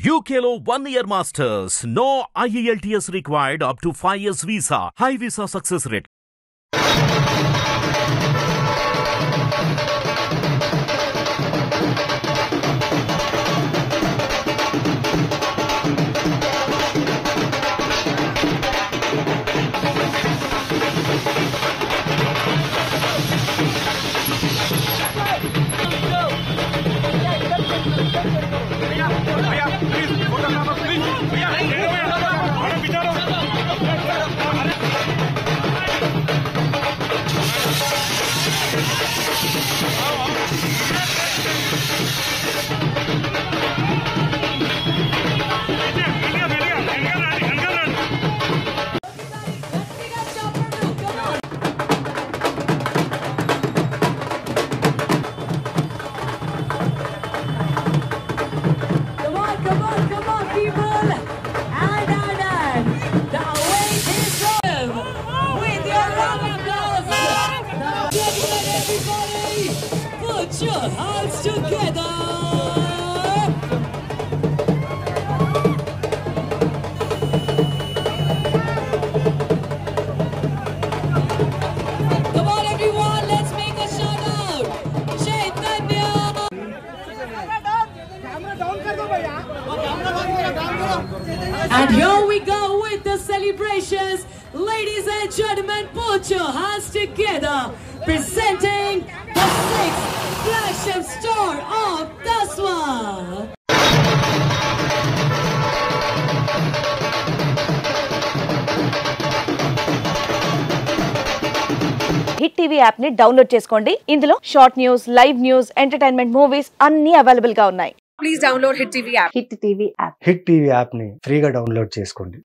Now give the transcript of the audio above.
UKLO 1 year masters. No IELTS required up to 5 years visa. High visa success rate. Put your hands together. Come on, everyone, let's make a shout out. Chaitanya. And here we go with the celebrations. Ladies and gentlemen, put your hands together. Presenting the 6th flagship store of Tasva. Hit TV app ని download చేసుకోండి. ఇందులో short news, live news, entertainment movies అన్ని available గా ఉన్నాయి. Please download hit TV app. Hit TV app. Hit TV app ని ఫ్రీగా download చేసుకోండి.